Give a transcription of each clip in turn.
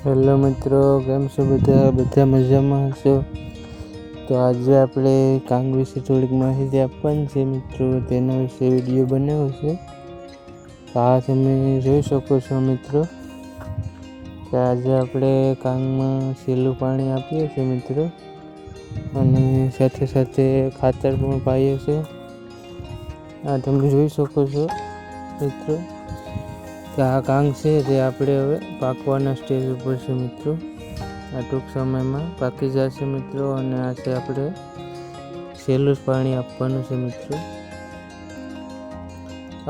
Hello મિત્રો, કેમ છો બધા મજામાં હશો? તો આજે આપણે કાંગ વિશે થોડીક માહિતી આપવાની છે મિત્રો, તેના વિશે વિડીયો બનાવ્યો છે. તો આ તમે જોઈ શકો છો મિત્રો કે આજે આપણે કાંગમાં સહેલું પાણી આપીએ છીએ મિત્રો, અને સાથે સાથે ખાતર પણ પાઈએ છીએ. આ તમે જોઈ શકો છો મિત્રો કે આ કાંગ છે તે આપણે હવે પાકવાના સ્ટેજ ઉપર છે મિત્રો. આ ટૂંક સમયમાં પાકી જશે મિત્રો, અને આ છે આપણે સહેલું જ પાણી આપવાનું છે મિત્રો.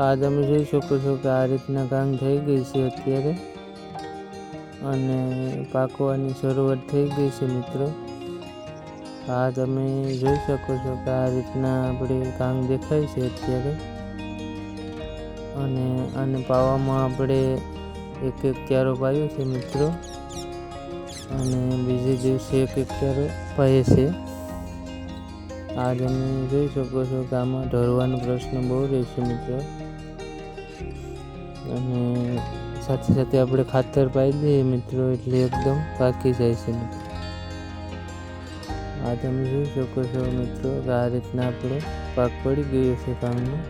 આ તમે જોઈ શકો છો કે આ રીતના કાંગ થઈ ગઈ છે અત્યારે, અને પાકવાની શરૂઆત થઈ ગઈ છે મિત્રો. આ તમે જોઈ શકો છો કે આ રીતના આપણે કાંગ દેખાય છે અત્યારે, અને આને પાવામાં આપણે એક ક્યારો પાયો છે મિત્રો, અને બીજે દિવસે એક ક્યારો પાઈએ છે. આ તમે જોઈ શકો છો કે આમાં ઢળવાનો પ્રશ્ન બહુ રહેશે મિત્રો, અને સાથે સાથે આપણે ખાતર પાઈ દઈએ મિત્રો એટલે એકદમ પાકી જાય છે મિત્રો. આ તમે જોઈ શકો છો મિત્રો કે આ રીતના આપણે પાક પડી ગયો છે કાંગમાં,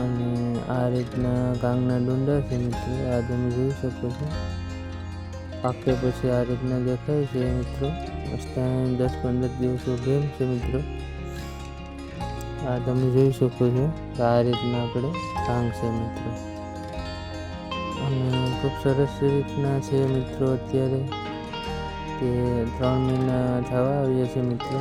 અને આ રીતના કાંગના ડુંડા છે મિત્રો. આ તમે જોઈ શકો છો પાકે પછી આ રીતના દેખાય છે મિત્રો. મસ્ત 10-15 દિવસ ઉભેલ છે મિત્રો. આ તમે જોઈ શકો છો કે આ રીતના આપણે કાંગ છે મિત્રો, અને ખૂબ સરસ રીતના છે મિત્રો. અત્યારે તે 3 મહિના થવા આવ્યા છે મિત્રો,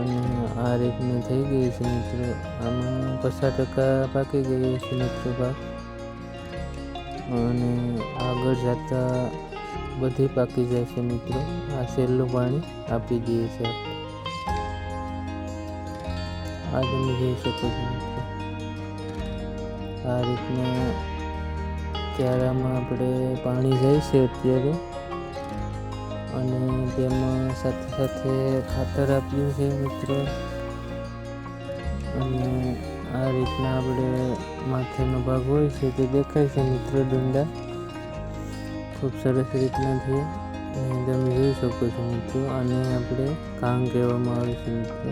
અને આ રીતનું થઈ ગઈ છે મિત્રો. આમાં 50% પાકી ગયું છે મિત્રો પાક, અને આગળ જતા બધી પાકી જાય છે મિત્રો. આ સહેલું પાણી આપી દઈએ છીએ આપણે. આ તમે જોઈ શકો છો મિત્રો. આ રીતના ક્યારામાં આપણે પાણી જાય છે અત્યારે, અને તેમાં સાથે સાથે ખાતર આપ્યું છે મિત્રો. અને આ રીતના આપણે માથેનો ભાગ હોય છે તે દેખાય છે મિત્રો. ડુંડા ખૂબ સરસ રીતના થયા, અને તમે જોઈ શકો છો મિત્રો. આને આપણે કાંગ કહેવામાં આવે છે મિત્રો.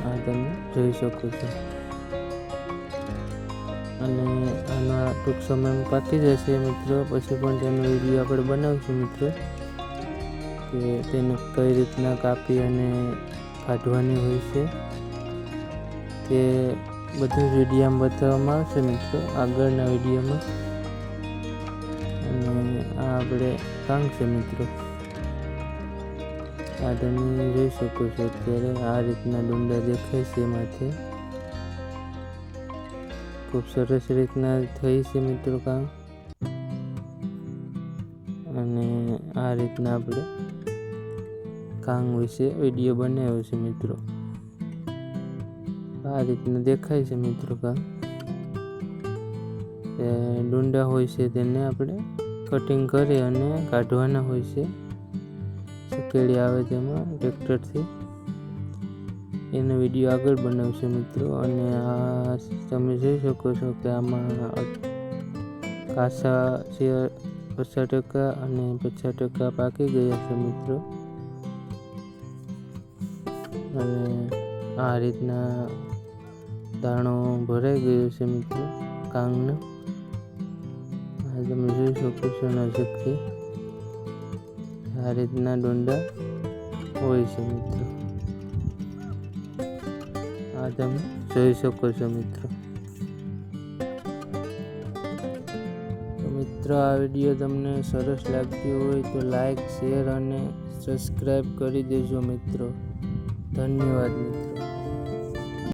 આ તમે જોઈ શકો છો, અને આના ટૂંક સમયમાં પાકી જશે મિત્રો. પછી પણ તેનો વિડીયો આપણે બનાવશું મિત્રો, કે તેને કઈ રીતના કાપી અને કાઢવાની હોય છે તે બધું વિડીયોમાં બતાવવામાં આવશે મિત્રો, આગળના વિડીયોમાં. અને આ આપણે કાંગ છે મિત્રો. આ તમે જોઈ શકો છો અત્યારે આ રીતના ડુંડા દેખાય છે માથે. ખૂબ સરસ રીતના થઈ છે મિત્રો કાંગ, અને આ રીતના આપણે કાંગ વિશે વિડીયો બનાવ્યો છે મિત્રો. આ રીતના દેખાય છે મિત્રો કાંગ. ડુંડા હોય છે તેને આપણે કટિંગ કરી અને કાઢવાના હોય છે. સુકેડી આવે તેમાં ટ્રેક્ટરથી, એનો વિડીયો આગળ બનાવશે મિત્રો. અને આ તમે જોઈ શકો છો કે આમાં કાચા છે 50% અને 50% પાકી ગયા છે મિત્રો. અને આ રીતના દાણો ભરાઈ ગયો છે મિત્રો કાંગનો. આ તમે જોઈ શકો છો નજીકથી. આ રીતના ડુંડા હોય છે મિત્રો. આ તમે જોઈ શકો છો મિત્રો. તો મિત્રો આ વિડીયો તમને સરસ લાગ્યો હોય તો લાઈક, શેર અને સબસ્ક્રાઈબ કરી દેજો મિત્રો. ધન્યવાદ મિત્રો.